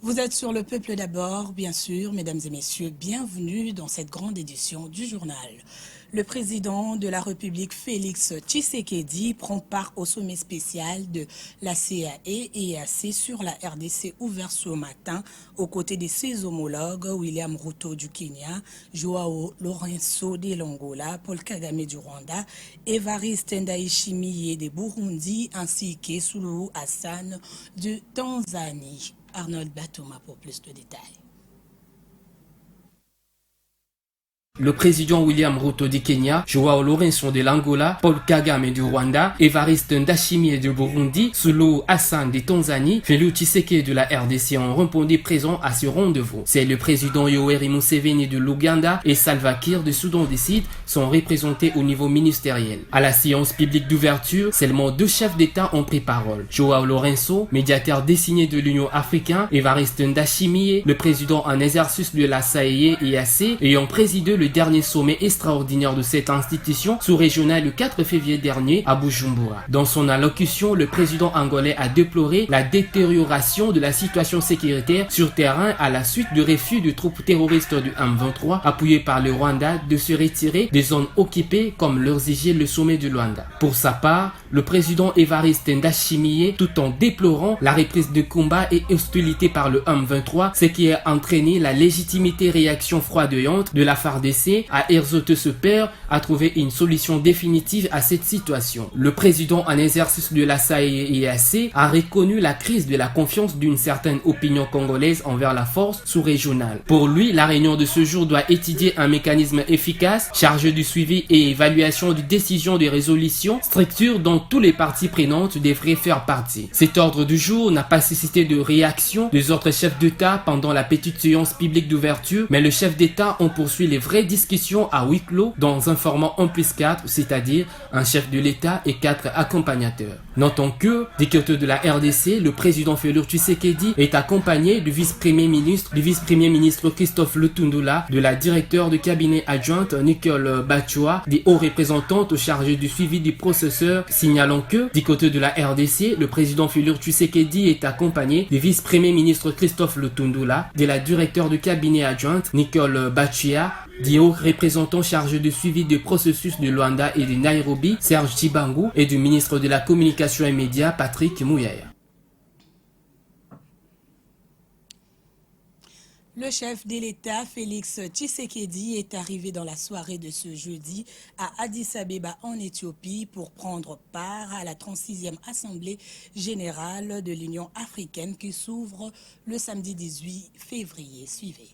Vous êtes sur Le Peuple d'abord, bien sûr, mesdames et messieurs, bienvenue dans cette grande édition du journal. Le président de la République, Félix Tshisekedi, prend part au sommet spécial de la CAE et EAC sur la RDC ouvert ce matin aux côtés de ses homologues William Ruto du Kenya, Joao Lourenço de l'Angola, Paul Kagame du Rwanda, Évariste Ndayishimiye de Burundi ainsi que Suluhu Hassan de Tanzanie. Arnold Batoma pour plus de détails. Le président William Ruto du Kenya, Joao Lourenço de l'Angola, Paul Kagame du Rwanda, Évariste Ndayishimiye de Burundi, Suluhu Hassan de Tanzanie, Félix Tshisekedi de la RDC ont répondu présents à ce rendez-vous. C'est le président Yoweri Museveni de l'Ouganda et Salva Kiir de Soudan du Sud sont représentés au niveau ministériel. À la séance publique d'ouverture, seulement 2 chefs d'État ont pris parole. Joao Lourenço, médiateur désigné de l'Union africaine, Évariste Ndayishimiye, le président en exercice de la CAE et EAC, ayant présidé le dernier sommet extraordinaire de cette institution sous-régionale le 4 février dernier à Bujumbura. Dans son allocution, le président angolais a déploré la détérioration de la situation sécuritaire sur terrain à la suite du refus de troupes terroristes du M23 appuyées par le Rwanda de se retirer des zones occupées comme l'exigeait le sommet du Luanda. Pour sa part, le président Évariste Ndayishimiye, tout en déplorant la reprise de combats et hostilités par le M23, ce qui a entraîné la légitimité réaction froidillante de la FARDC à exhorter ce père à trouver une solution définitive à cette situation. Le président en exercice de la CAE et EAC a reconnu la crise de la confiance d'une certaine opinion congolaise envers la force sous-régionale. Pour lui, la réunion de ce jour doit étudier un mécanisme efficace, chargé du suivi et évaluation des décisions de résolution, structure dont tous les parties prenantes devraient faire partie. Cet ordre du jour n'a pas suscité de réaction des autres chefs d'État pendant la petite séance publique d'ouverture, mais le chef d'État en poursuit les vraies discussions à huis clos dans un format 1+4, c'est-à-dire un chef de l'État et 4 accompagnateurs. Notons que, du côté de la RDC, le président Félix Tshisekedi est accompagné du vice-premier ministre Christophe Lutundula, de la directeur de cabinet adjointe Nicole Bachoa, des hauts représentants chargés du suivi du processeur, signalant que, du côté de la RDC, le président Félix Tshisekedi est accompagné du vice-premier ministre Christophe Lutundula, de la directeur de cabinet adjointe Nicole Bachoa, des hauts représentants chargés du suivi du processus de Luanda et de Nairobi, Serge Tshibangu, et du ministre de la Communication et Médias, Patrick Muyaya. Le chef de l'État, Félix Tshisekedi, est arrivé dans la soirée de ce jeudi à Addis Abeba en Éthiopie pour prendre part à la 36e Assemblée générale de l'Union africaine qui s'ouvre le samedi 18 février. Suivez.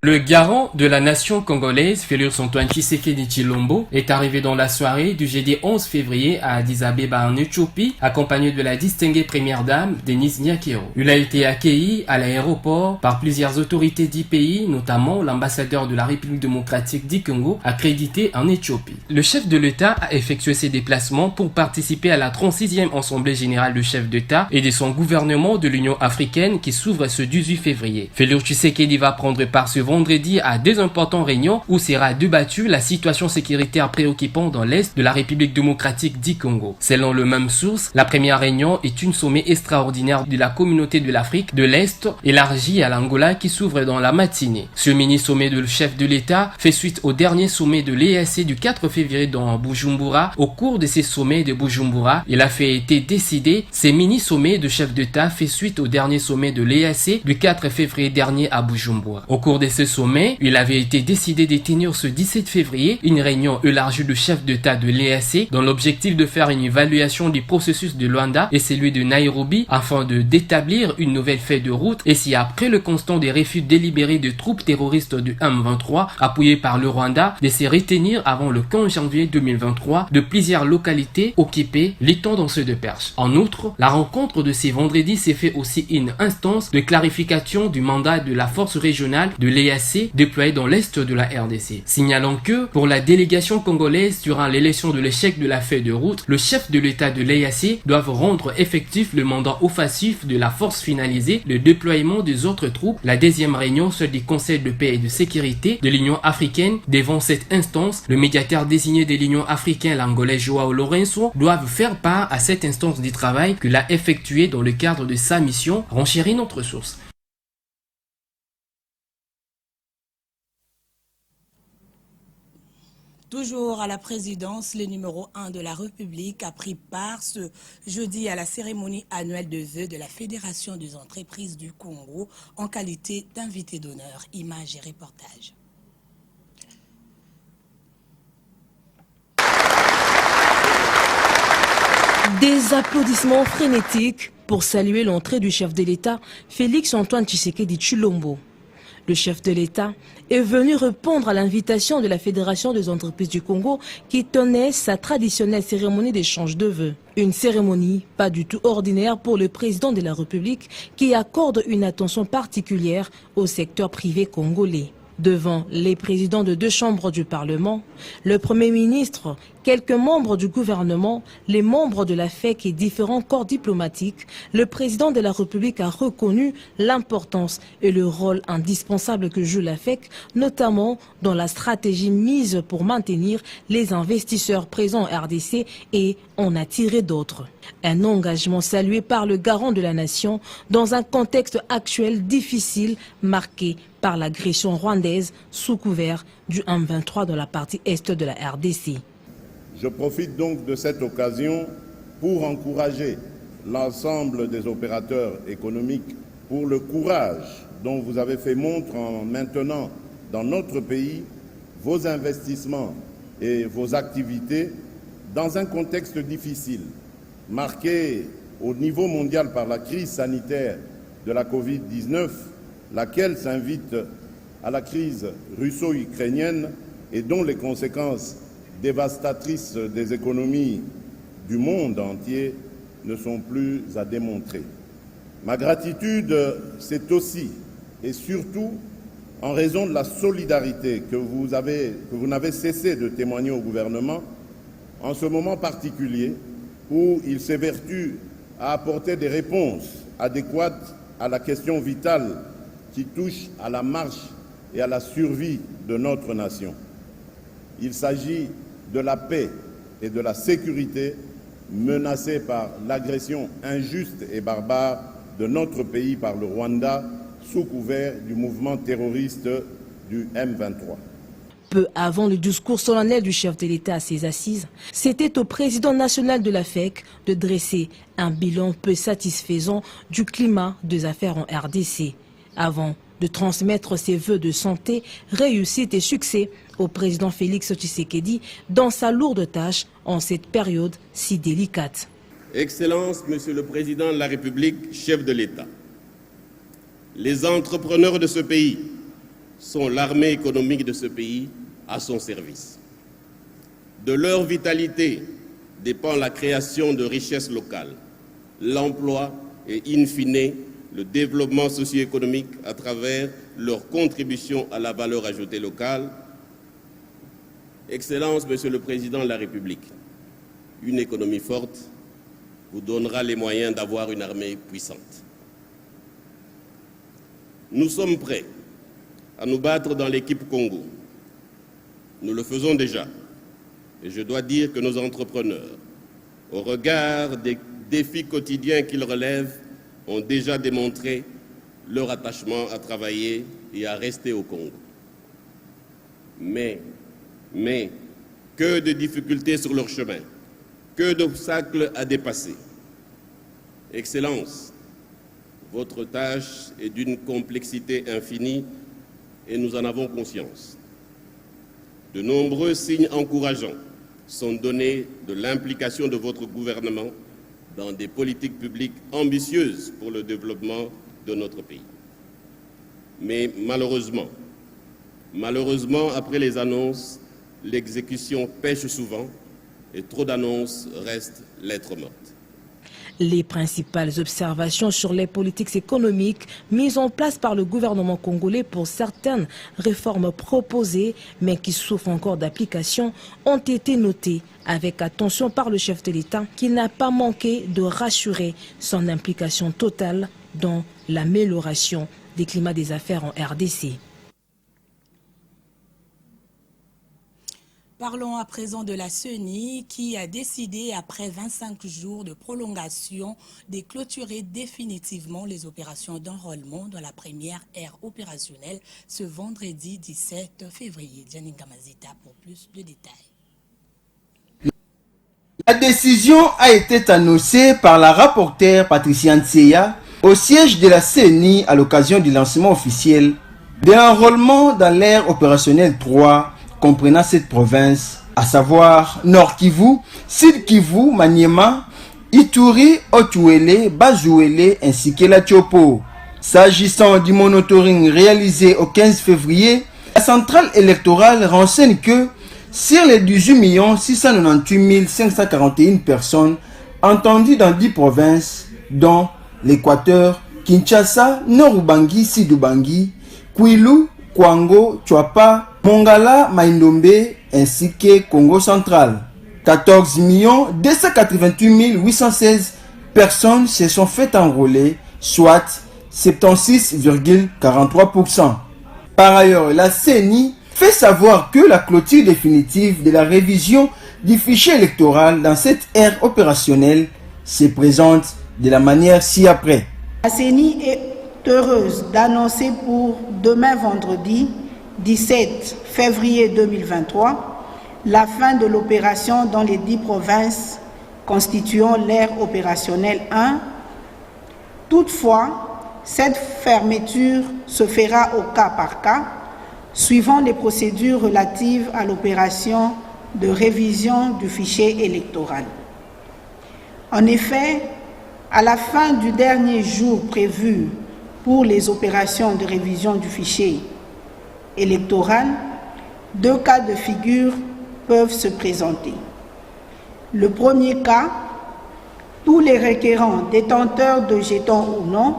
Le garant de la nation congolaise, Félix Antoine Tshisekedi Tshilombo, est arrivé dans la soirée du jeudi 11 février à Addis Abeba en Éthiopie, accompagné de la distinguée première dame Denise Nyakero. Il a été accueilli à l'aéroport par plusieurs autorités du pays, notamment l'ambassadeur de la République démocratique du Congo, accrédité en Éthiopie. Le chef de l'État a effectué ses déplacements pour participer à la 36e Assemblée générale de chefs d'État et de son gouvernement de l'Union africaine qui s'ouvre ce 18 février. Félix Tshisekedi va prendre part ce vendredi à 2 importantes réunions où sera débattue la situation sécuritaire préoccupante dans l'Est de la République démocratique du Congo. Selon le même source, la première réunion est une sommet extraordinaire de la communauté de l'Afrique de l'Est élargie à l'Angola qui s'ouvre dans la matinée. Ce mini-sommet de chef de l'État fait suite au dernier sommet de l'EAC du 4 février dans Bujumbura. Au cours de ces sommets de Bujumbura, il a été décidé, ces mini-sommets de chef d'État fait suite au dernier sommet de l'EAC du 4 février dernier à Bujumbura. Au cours de ce sommet, il avait été décidé de tenir ce 17 février une réunion élargie de chefs d'État de l'EAC dans l'objectif de faire une évaluation du processus de Luanda et celui de Nairobi afin d'établir une nouvelle feuille de route et si après le constat des refus délibérés de troupes terroristes du M23 appuyées par le Rwanda de se retenir avant le 15 janvier 2023 de plusieurs localités occupées, l'étendance de Perche. En outre, la rencontre de ce vendredi s'est fait aussi une instance de clarification du mandat de la force régionale de l'EAC l'EAC déployés dans l'est de la RDC. Signalant que, pour la délégation congolaise durant l'élection de l'échec de la feuille de route, le chef de l'État de l'EAC doivent rendre effectif le mandat offensif de la force finalisée, le déploiement des autres troupes. La deuxième réunion sur du Conseil de paix et de sécurité de l'Union africaine. Devant cette instance, le médiateur désigné de l'Union africaine, l'Angolais Joao Lourenço, doivent faire part à cette instance du travail qu'il a effectué dans le cadre de sa mission, renchérit notre source. Toujours à la présidence, le numéro 1 de la République a pris part ce jeudi à la cérémonie annuelle de vœux de la Fédération des entreprises du Congo en qualité d'invité d'honneur. Images et reportages. Des applaudissements frénétiques pour saluer l'entrée du chef de l'État, Félix-Antoine Tshisekedi Tshilombo. Le chef de l'État est venu répondre à l'invitation de la Fédération des entreprises du Congo qui tenait sa traditionnelle cérémonie d'échange de vœux. Une cérémonie pas du tout ordinaire pour le président de la République qui accorde une attention particulière au secteur privé congolais. Devant les présidents de 2 chambres du Parlement, le Premier ministre, quelques membres du gouvernement, les membres de la FEC et différents corps diplomatiques, le président de la République a reconnu l'importance et le rôle indispensable que joue la FEC, notamment dans la stratégie mise pour maintenir les investisseurs présents en RDC et en attirer d'autres. Un engagement salué par le garant de la nation dans un contexte actuel difficile marqué par l'agression rwandaise sous couvert du M23 dans la partie est de la RDC. Je profite donc de cette occasion pour encourager l'ensemble des opérateurs économiques pour le courage dont vous avez fait montre en maintenant dans notre pays vos investissements et vos activités dans un contexte difficile, marqué au niveau mondial par la crise sanitaire de la Covid-19, laquelle s'invite à la crise russo-ukrainienne et dont les conséquences dévastatrices des économies du monde entier ne sont plus à démontrer. Ma gratitude, c'est aussi et surtout en raison de la solidarité que vous n'avez cessé de témoigner au gouvernement en ce moment particulier où il s'évertue à apporter des réponses adéquates à la question vitale qui touche à la marche et à la survie de notre nation. Il s'agit de la paix et de la sécurité menacées par l'agression injuste et barbare de notre pays par le Rwanda sous couvert du mouvement terroriste du M23. Peu avant le discours solennel du chef de l'État à ses assises, c'était au président national de la FEC de dresser un bilan peu satisfaisant du climat des affaires en RDC, avant de transmettre ses vœux de santé, réussite et succès au président Félix Tshisekedi dans sa lourde tâche en cette période si délicate. Excellences, Monsieur le Président de la République, chef de l'État, les entrepreneurs de ce pays sont l'armée économique de ce pays à son service. De leur vitalité dépend la création de richesses locales, l'emploi et, in fine, le développement socio-économique à travers leur contribution à la valeur ajoutée locale. Excellences, Monsieur le Président de la République, une économie forte vous donnera les moyens d'avoir une armée puissante. Nous sommes prêts à nous battre dans l'équipe Congo. Nous le faisons déjà. Et je dois dire que nos entrepreneurs, au regard des défis quotidiens qu'ils relèvent, ont déjà démontré leur attachement à travailler et à rester au Congo. Mais, que de difficultés sur leur chemin, que d'obstacles à dépasser. Excellences, votre tâche est d'une complexité infinie et nous en avons conscience. De nombreux signes encourageants sont donnés de l'implication de votre gouvernement dans des politiques publiques ambitieuses pour le développement de notre pays. Mais malheureusement, après les annonces, l'exécution pêche souvent et trop d'annonces restent lettre morte. les principales observations sur les politiques économiques mises en place par le gouvernement congolais pour certaines réformes proposées, mais qui souffrent encore d'application, ont été notées avec attention par le chef de l'État, qui n'a pas manqué de rassurer son implication totale dans l'amélioration des climats des affaires en RDC. Parlons à présent de la CENI qui a décidé, après 25 jours de prolongation, de clôturer définitivement les opérations d'enrôlement dans la première ère opérationnelle ce vendredi 17 février. Janine Gamazita pour plus de détails. La décision a été annoncée par la rapporteure Patricia Ntseya au siège de la CENI à l'occasion du lancement officiel de l'enrôlement dans l'ère opérationnelle 3 comprenant cette province, à savoir Nord Kivu, Sud Kivu, Maniema, Ituri, Otuele, Bazuele ainsi que la Tchopo. S'agissant du monitoring réalisé au 15 février, la centrale électorale renseigne que sur les 18 698 541 personnes entendues dans 10 provinces, dont l'Équateur, Kinshasa, Nord-Ubangi, Sud-Ubangi, Kwilu, Kwango, Chwapa, Mongala, Maindombe ainsi que Congo central. 14 288 816 personnes se sont fait enrôler, soit 76,43%. Par ailleurs, la CENI fait savoir que la clôture définitive de la révision du fichier électoral dans cette ère opérationnelle se présente de la manière ci-après. La CENI est heureuse d'annoncer pour demain vendredi 17 février 2023 la fin de l'opération dans les 10 provinces constituant l'ère opérationnelle 1. Toutefois, cette fermeture se fera au cas par cas, suivant les procédures relatives à l'opération de révision du fichier électoral. En effet, à la fin du dernier jour prévu pour les opérations de révision du fichier électoral, 2 cas de figure peuvent se présenter. Le premier cas, tous les requérants détenteurs de jetons ou non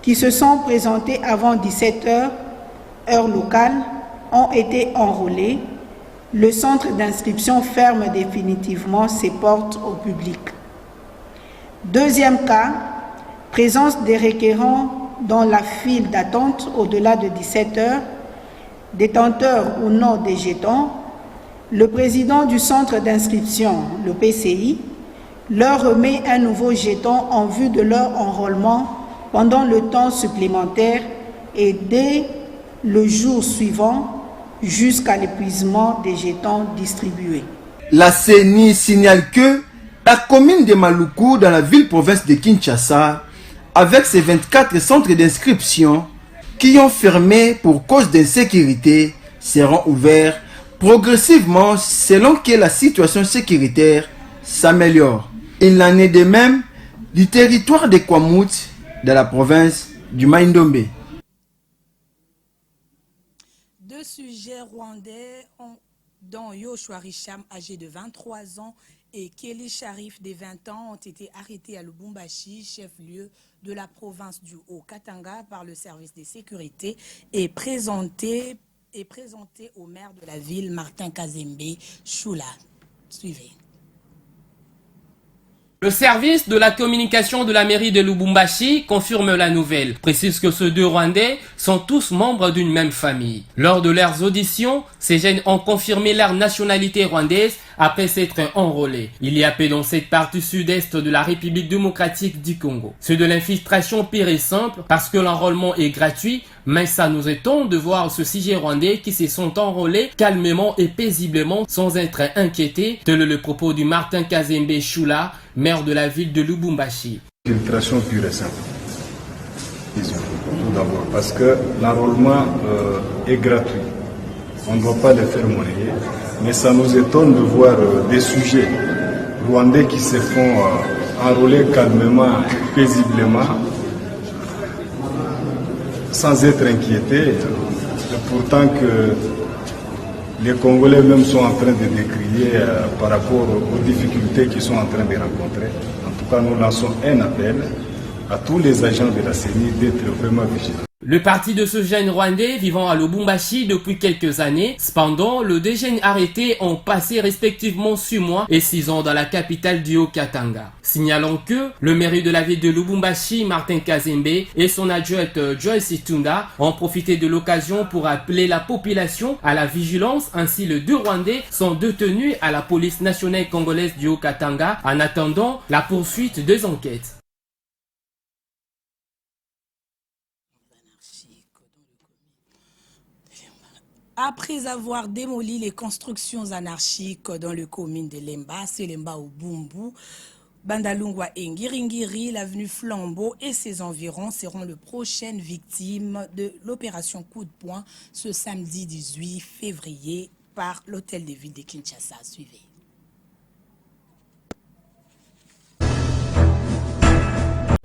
qui se sont présentés avant 17 heures, heure locale, ont été enrôlés. Le centre d'inscription ferme définitivement ses portes au public. Deuxième cas, présence des requérants dans la file d'attente au-delà de 17 heures, détenteurs ou non des jetons. Le président du centre d'inscription, le PCI, leur remet un nouveau jeton en vue de leur enrôlement pendant le temps supplémentaire et dès le jour suivant jusqu'à l'épuisement des jetons distribués. La CENI signale que la commune de Maluku dans la ville-province de Kinshasa, avec ses 24 centres d'inscription qui ont fermé pour cause d'insécurité, seront ouverts progressivement selon que la situation sécuritaire s'améliore. Il en est de même du territoire de Kwamut dans la province du Maindombe. Deux sujets rwandais dont Yoshua Richam, âgé de 23 ans, et Kelly Sharif, de 20 ans, ont été arrêtés à Lubumbashi, chef-lieu de la province du Haut-Katanga, par le service de sécurité et présentés au maire de la ville, Martin Kazembe Choula. Suivez. Le service de la communication de la mairie de Lubumbashi confirme la nouvelle, précise que ces 2 Rwandais sont tous membres d'une même famille. Lors de leurs auditions, ces jeunes ont confirmé leur nationalité rwandaise après s'être enrôlés. Il y a peu dans cette partie sud-est de la République démocratique du Congo. C'est de l'infiltration pure et simple parce que l'enrôlement est gratuit, mais ça nous étonne de voir ce sujet rwandais qui se sont enrôlés calmement et paisiblement sans être inquiétés, tel est le propos du Martin Kazembe Choula, maire de la ville de Lubumbashi. Infiltration pure et simple. Tout d'abord, parce que l'enrôlement est gratuit. On ne doit pas le faire monnayer. Mais ça nous étonne de voir des sujets rwandais qui se font enrôler calmement, paisiblement, sans être inquiétés. Pourtant que les Congolais même sont en train de décrier par rapport aux difficultés qu'ils sont en train de rencontrer. En tout cas, nous lançons un appel à tous les agents de la CENI d'être vraiment vigilants. Le parti de ce jeune Rwandais vivant à Lubumbashi depuis quelques années. Cependant, les deux jeunes arrêtés ont passé respectivement 6 mois et 6 ans dans la capitale du Haut-Katanga. Signalons que le maire de la ville de Lubumbashi, Martin Kazembe, et son adjointe Joyce Itunda ont profité de l'occasion pour appeler la population à la vigilance. Ainsi, les 2 Rwandais sont détenus à la police nationale congolaise du Haut-Katanga en attendant la poursuite des enquêtes. Après avoir démoli les constructions anarchiques dans le commune de Lemba, Selemba au Bumbu, Bandalungwa et Ngiringiri, l'avenue Flambeau et ses environs seront les prochaines victimes de l'opération Coup de poing ce samedi 18 février par l'hôtel de ville de Kinshasa. Suivez.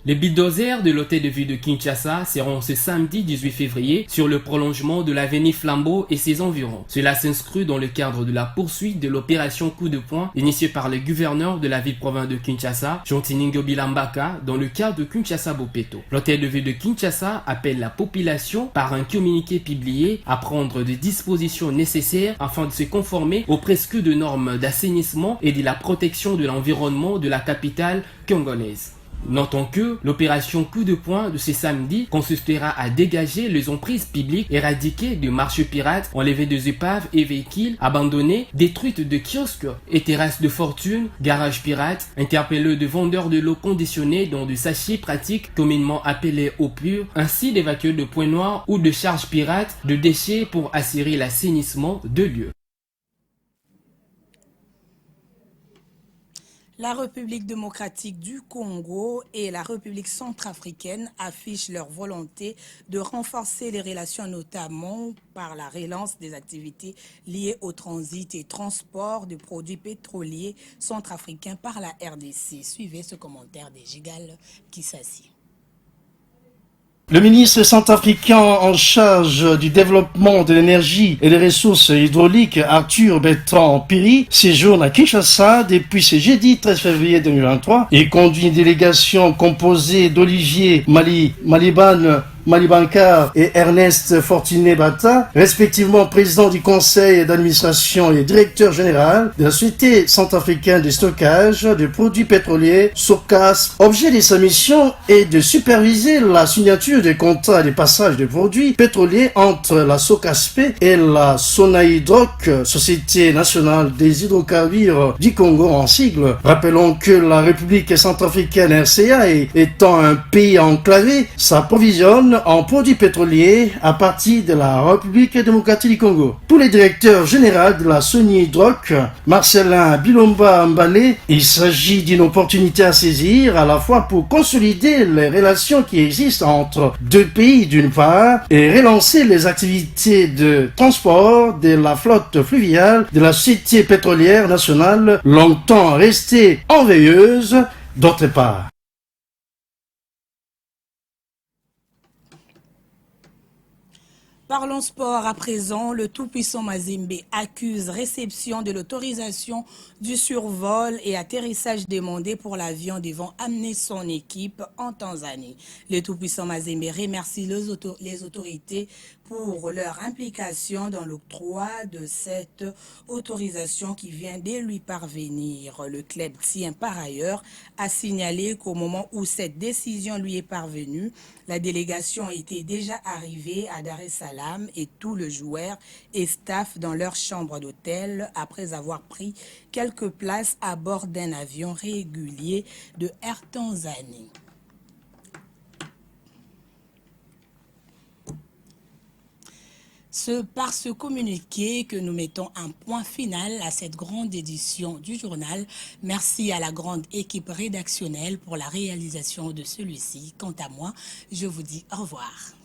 Les bulldozers de l'hôtel de ville de Kinshasa seront ce samedi 18 février sur le prolongement de l'avenue Flambeau et ses environs. Cela s'inscrit dans le cadre de la poursuite de l'opération Coup de poing initiée par le gouverneur de la ville-province de Kinshasa, Jontiningo Bilambaka, dans le cadre de Kinshasa Bopeto. L'hôtel de ville de Kinshasa appelle la population par un communiqué publié à prendre des dispositions nécessaires afin de se conformer aux prescrits de normes d'assainissement et de la protection de l'environnement de la capitale congolaise. Notons que l'opération Coup de poing de ce samedi consistera à dégager les emprises publiques, éradiquer des marchés pirates, enlever des épaves et véhicules abandonnés, détruites de kiosques et terrasses de fortune, garages pirates, interpeller des vendeurs de l'eau conditionnée dans des sachets pratiques communément appelés eau pure, ainsi d'évacuer de points noirs ou de charges pirates de déchets pour assurer l'assainissement de lieux. La République démocratique du Congo et la République centrafricaine affichent leur volonté de renforcer les relations, notamment par la relance des activités liées au transit et transport de produits pétroliers centrafricains par la RDC. Suivez ce commentaire de Gigal Kissassi. Le ministre centrafricain en charge du développement de l'énergie et des ressources hydrauliques, Arthur Bertrand Piri, séjourne à Kinshasa depuis ce jeudi 13 février 2023 et conduit une délégation composée d'Olivier Malibankar et Ernest Fortuné Bata, respectivement président du conseil d'administration et directeur général de la Société centrafricaine de stockage de produits pétroliers, SOCAS. Objet de sa mission est de superviser la signature des contrats de passage de produits pétroliers entre la SOCASP et la Sonaïdroc, Société nationale des hydrocarbures du Congo en sigle. Rappelons que la République centrafricaine RCA, étant un pays enclavé, s'approvisionne en produits pétroliers à partir de la République démocratique du Congo. Pour le directeur général de la Sonaïdroc, Marcelin Bilomba Mbale, il s'agit d'une opportunité à saisir à la fois pour consolider les relations qui existent entre deux pays d'une part et relancer les activités de transport de la flotte fluviale de la Société pétrolière nationale, longtemps restée en veilleuse, d'autre part. Parlons sport à présent. Le tout-puissant Mazembe accuse réception de l'autorisation du survol et atterrissage demandé pour l'avion devant amener son équipe en Tanzanie. Le tout-puissant Mazembe remercie les autorités pour leur implication dans l'octroi de cette autorisation qui vient de lui parvenir. Le club tient par ailleurs à signaler qu'au moment où cette décision lui est parvenue, la délégation était déjà arrivée à Dar es Salaam et tous les joueurs et staff dans leur chambre d'hôtel après avoir pris quelques places à bord d'un avion régulier de Air Tanzanie. C'est par ce communiqué que nous mettons un point final à cette grande édition du journal. Merci à la grande équipe rédactionnelle pour la réalisation de celui-ci. Quant à moi, je vous dis au revoir.